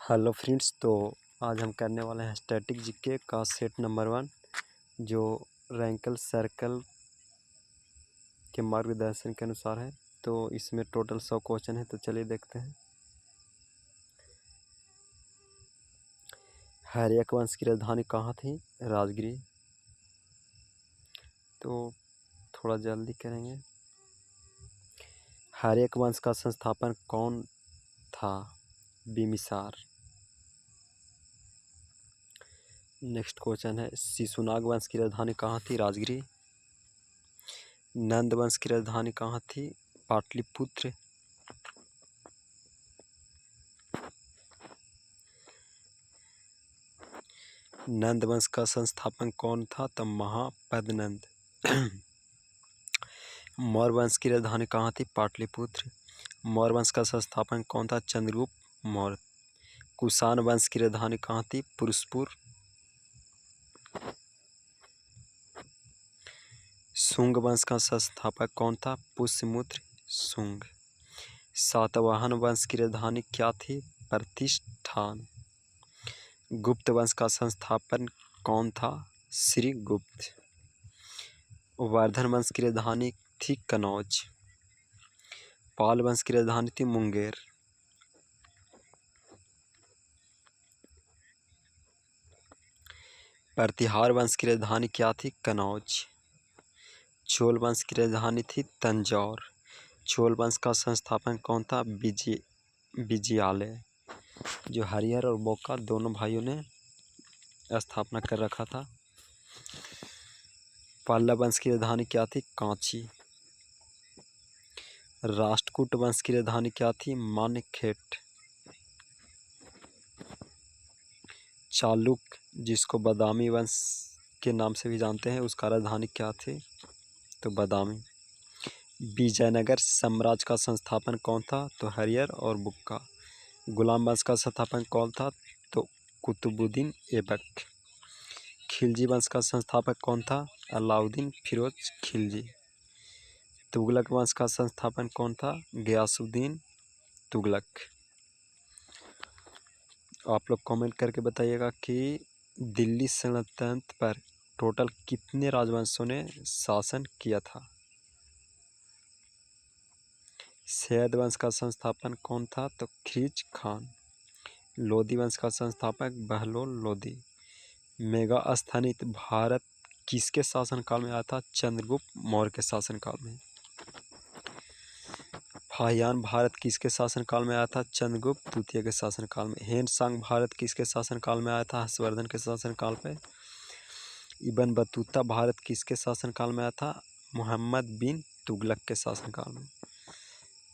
Hello friends, तो आज हम करने वाले हैं स्टैटिक जीके का सेट नंबर 1 जो रैंकल सर्कल के मार्गदर्शन के अनुसार है। तो इसमें टोटल 100 क्वेश्चन है, तो चलिए देखते हैं। हर्यक वंश की राजधानी कहाँ थी? राजगिरी। तो थोड़ा जल्दी करेंगे। हर्यक वंश का संस्थापन कौन था? बिम्बिसार। नेक्स्ट क्वेश्चन है, शिशुनाग वंश की राजधानी कहाँ थी? राजगिरी। नंद वंश की राजधानी कहाँ थी? पाटलिपुत्र। नंद वंश का संस्थापक कौन था? तो महापद्नंद। मौर्य वंश की राजधानी कहाँ थी? पाटलिपुत्र। मौर्य वंश का संस्थापक कौन था? चंद्रगुप्त मौर्य। कुषाण वंश की राजधानी कहाँ थी? पुरुषपुर। शुंग वंश का संस्थापक कौन था? पुष्यमित्र शुंग। सातवाहन वंश की राजधानी क्या थी? प्रतिष्ठान। गुप्त वंश का संस्थापक कौन था? श्रीगुप्त। वर्धन वंश की राजधानी थी कनौज। पाल वंश की राजधानी थी मुंगेर। प्रतिहार वंश की राजधानी क्या थी? कनौज। चोल वंश की राजधानी थी तंजौर। चोल वंश का संस्थापक कौन था? विजयालय, जो हरिहर और बोका दोनों भाइयों ने स्थापना कर रखा था। पल्लव वंश की राजधानी क्या थी? कांची। राष्ट्रकूट वंश की राजधानी क्या थी? मानखेट। चालुक्य, जिसको बादामी वंश के नाम से भी जानते हैं, उसका राजधानी क्या थी? तो बादामी। विजयनगर साम्राज्य का संस्थापन कौन था? तो हरिहर और बुक्का। गुलाम वंश का संस्थापक कौन था? तो कुतुबुद्दीन ऐबक। खिलजी वंश का संस्थापक कौन था? अलाउद्दीन फिरोज खिलजी। तुगलक वंश का संस्थापक कौन था? गयासुद्दीन तुगलक। आप लोग कमेंट करके बताइएगा कि दिल्ली सल्तनत पर टोटल कितने राजवंशों ने शासन किया था। सैयद वंश का संस्थापक कौन था? तो खिलजी खान। लोदी वंश का संस्थापक बहलोल लोदी। मेगास्थनीत भारत किसके शासनकाल में आया था? चंद्रगुप्त मौर्य के शासनकाल में। फाहियान भारत किसके शासनकाल में आया था? चंद्रगुप्त द्वितीय के शासनकाल में। हेनसांग भारत किसके शासनकाल में आया था? हर्षवर्धन के शासनकाल में। इब्न बतूता भारत किसके शासनकाल में आया था? मोहम्मद बिन तुगलक के शासनकाल में।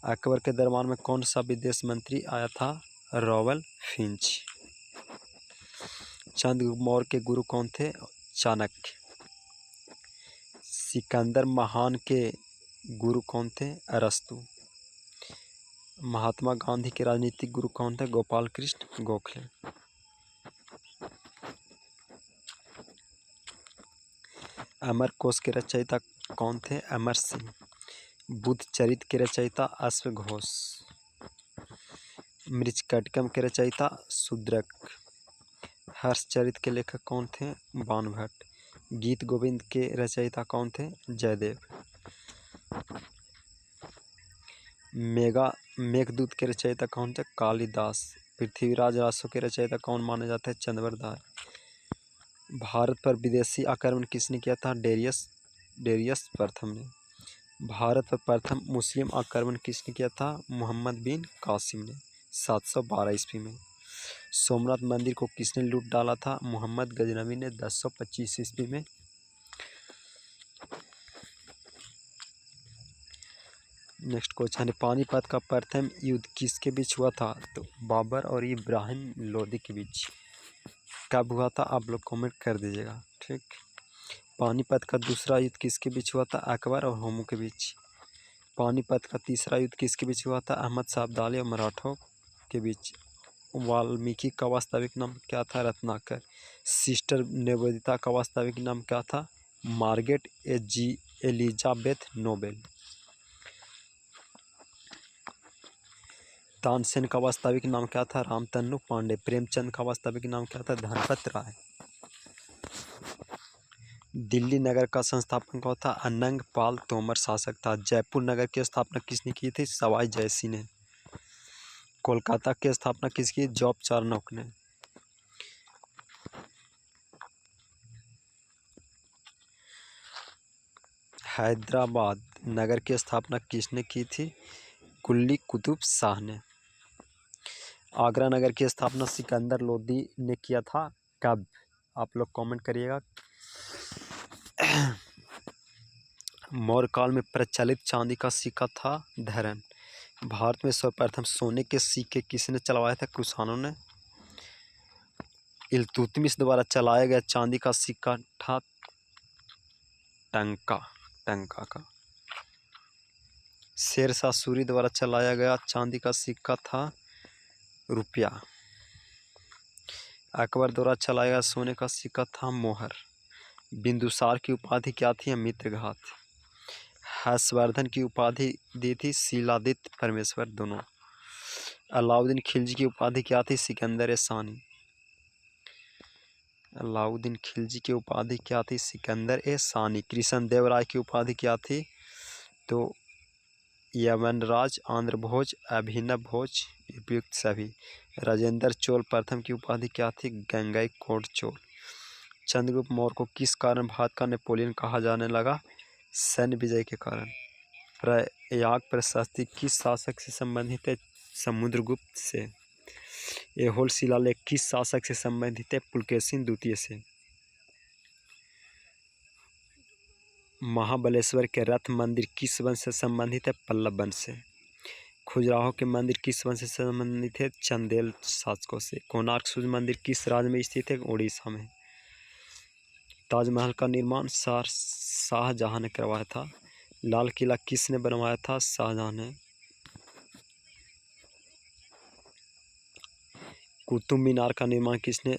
अकबर के दरबार में कौन सा विदेश मंत्री आया था? Royal Finch. चंद्रगुप्त मौर्य के गुरु कौन थे? चाणक्य। सिकंदर महान के गुरु कौन थे? अरस्तु। महात्मा गांधी के राजनीतिक गुरु कौन थे? गोपाल कृष्ण गोखले। अमर कोश के रचयिता कौन थे? अमर सिंह। बुद्ध चरित के रचयिता अश्वघोष। मृच्छकटिकम के रचयिता शूद्रक। हर्षचरित के लेखक कौन थे? बाणभट्ट। गीत गोविंद के रचयिता कौन थे? जयदेव। मेघदूत के रचयिता कौन थे? कालिदास। पृथ्वीराज रासो के रचयिता कौन माने जाते हैं? चंद्रवरदाय। भारत पर विदेशी आक्रमण किसने किया था? डेरियस प्रथम ने। भारत पर प्रथम मुस्लिम आक्रमण किसने किया था? मोहम्मद बिन कासिम ने 712 ईस्वी में। सोमनाथ मंदिर को किसने लूट डाला था? मोहम्मद गजनवी ने 1025 ईस्वी में। नेक्स्ट क्वेश्चन है, पानीपत का प्रथम युद्ध किसके बीच हुआ था? तो बाबर और इब्राहिम लोदी के बीच। कब हुआ था? आप लोग कमेंट कर दीजिएगा, ठीक। पानीपत का दूसरा युद्ध किसके बीच हुआ था? अकबर और हुमायूं के बीच। पानीपत का तीसरा युद्ध किसके बीच हुआ था? अहमद शाह अब्दाली और मराठों के बीच। वाल्मीकि का वास्तविक नाम क्या था? रत्नाकर। सिस्टर निवेदिता का वास्तविक नाम क्या था? Margaret Elizabeth Nobel. तानसेन का वास्तविक नाम क्या था? रामतन्नु पांडे। प्रेमचंद का वास्तविक नाम क्या था? धनपत राय। दिल्ली नगर का संस्थापक कौन था? अनंग पाल तोमर शासक था। जयपुर नगर की स्थापना किसने की थी? सवाई जयसिंह ने। कोलकाता की स्थापना किसकी? जॉब चार्नोक ने। हैदराबाद नगर की स्थापना किसने की थी? कुली कुतुब शाह ने। आगरा नगर की स्थापना सिकंदर लोदी ने किया था। कब? आप लोग कमेंट करिएगा। मौर्य काल में प्रचलित चांदी का सिक्का था धरन। भारत में सर्वप्रथम सोने के सिक्के किसने चलवाए थे? कुषाणों ने। इल्तुतमिश द्वारा चलाया गया चांदी का सिक्का था टंका का। शेरशाह सूरी द्वारा चलाया गया चांदी का सिक्का था रुपया। अकबर द्वारा चलाया गया सोने का सिक्का था मोहर। बिंदुसार की उपाधि क्या थी? मित्रघात। हर्षवर्धन की उपाधि दी थी शीलादित्य परमेश्वर दोनों। अलाउद्दीन खिलजी की उपाधि क्या थी? सिकंदर सानी। अलाउद्दीन खिलजी की उपाधि क्या थी? सिकंदर सानी। कृष्णदेव राय की उपाधि क्या थी? तो यवनराज, आंध्र भोज, अभिनव भोज, उपयुक्त सभी। राजेंद्र चोल प्रथम की उपाधि क्या थी? गंगईकोंड चोल। चंद्रगुप्त मौर्य को किस कारण भारत का नेपोलियन कहा जाने लगा? सैन्य विजय के कारण। प्रयाग प्रशस्ति किस शासक से संबंधित है? समुद्रगुप्त से। ऐहोल शिलालेख किस शासक से संबंधित है? पुलकेशिन द्वितीय से। महाबलेश्वर के रथ मंदिर किस वंश से संबंधित है? पल्लव वंश से। खजुराहो के मंदिर किस वंश से संबंधित है? चंदेल शासकों से। कोणार्क सूर्य मंदिर किस राज्य में स्थित है? उड़ीसा में। ताजमहल का निर्माण शाहजहां ने करवाया था। लाल किला किसने बनवाया था? शाहजहां ने। कुतुब मीनार का निर्माण किसने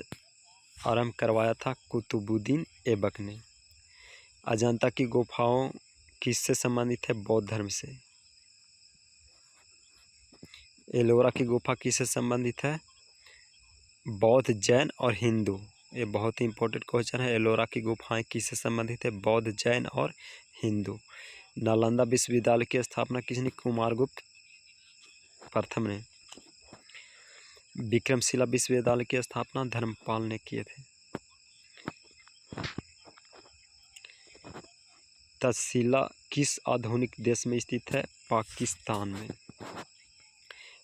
आरंभ करवाया था? कुतुबुद्दीन ऐबक ने। अजंता की गुफाओं किससे संबंधित है? बौद्ध धर्म से। एलोरा की गुफा किससे संबंधित है? बौद्ध, जैन और हिंदू। ये बहुत ही इंपॉर्टेंट क्वेश्चन है। एलोरा की गुफाएं किससे संबंधित है? बौद्ध, जैन और हिंदू। नालंदा विश्वविद्यालय की स्थापना किसने? कुमारगुप्त प्रथम ने। विक्रमशिला विश्वविद्यालय की स्थापना धर्मपाल ने किए थे। तक्षशिला किस आधुनिक देश में स्थित है? पाकिस्तान में।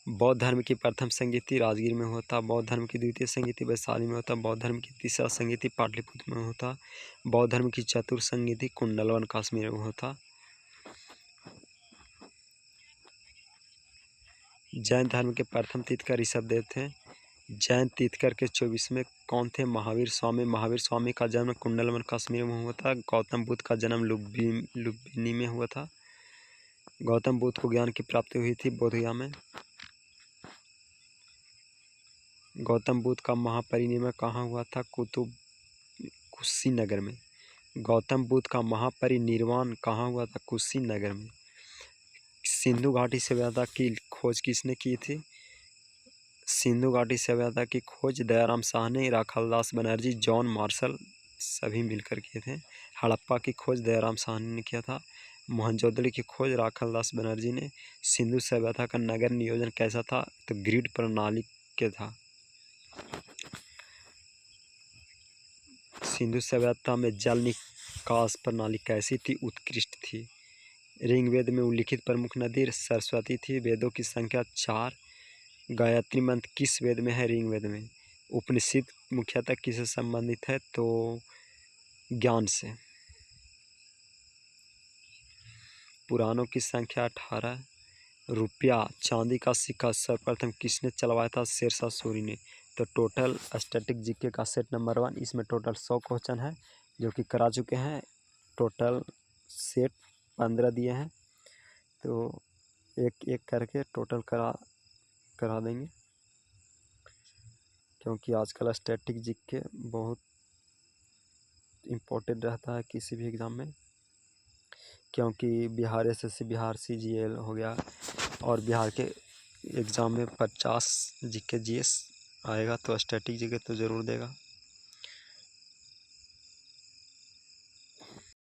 बौद्ध धर्म की प्रथम संगीति राजगीर में होता। बौद्ध धर्म की द्वितीय संगीति वैशाली में होता। बौद्ध धर्म की तीसरा संगीति पाटलिपुत्र में होता। बौद्ध धर्म की चतुर्थ संगीति कुंडलवन कश्मीर में होता। जैन धर्म के प्रथम तीर्थकर ऋषभदेव थे। जैन तीर्थकर के 24वें कौन थे? महावीर स्वामी। महावीर स्वामी का जन्म कुंडलवन कश्मीर में हुआ था। गौतम बुद्ध का जन्म लुम्बिनी में हुआ था। गौतम बुद्ध को ज्ञान की प्राप्ति हुई थी बोधगया में। गौतम बुद्ध का महापरिनिर्वाण कहाँ हुआ था? कुशीनगर में। गौतम बुद्ध का महापरिनिर्वाण कहाँ हुआ था? कुशीनगर में। सिंधु घाटी सभ्यता की खोज किसने की थी? सिंधु घाटी सभ्यता की खोज दयाराम साहनी, राखालदास बनर्जी, जॉन मार्शल सभी मिलकर किए थे। हड़प्पा की खोज दयाराम साहनी ने किया था। मोहनजोदड़ो की खोज राखालदास बनर्जी ने। सिंधु सभ्यता का नगर नियोजन कैसा था? तो ग्रिड प्रणाली के था। सिंधु सभ्यता में जल निकास प्रणाली कैसी थी? उत्कृष्ट थी। ऋग्वेद में उल्लिखित प्रमुख नदी सरस्वती थी। वेदों की संख्या 4। गायत्री मंत्र किस वेद में है? ऋग्वेद में। उपनिषद मुख्यतः किससे संबंधित है? तो ज्ञान से। पुराणों की संख्या 18। रुपया चांदी का सिक्का सर्वप्रथम किसने चलवाया था? शेरशाह सूरी ने। तो टोटल स्टैटिक जीके का सेट नंबर 1, इसमें टोटल 100 क्वेश्चन है जो कि करा चुके हैं। टोटल सेट 15 दिए हैं, तो एक एक करके टोटल करा देंगे, क्योंकि आजकल स्टैटिक जीके बहुत इम्पोर्टेंट रहता है किसी भी एग्ज़ाम में, क्योंकि बिहार एसएससी, बिहार सीजीएल हो गया और बिहार के एग्ज़ाम में 50 जीके जीएस आएगा तो स्टैटिक जीके तो ज़रूर देगा।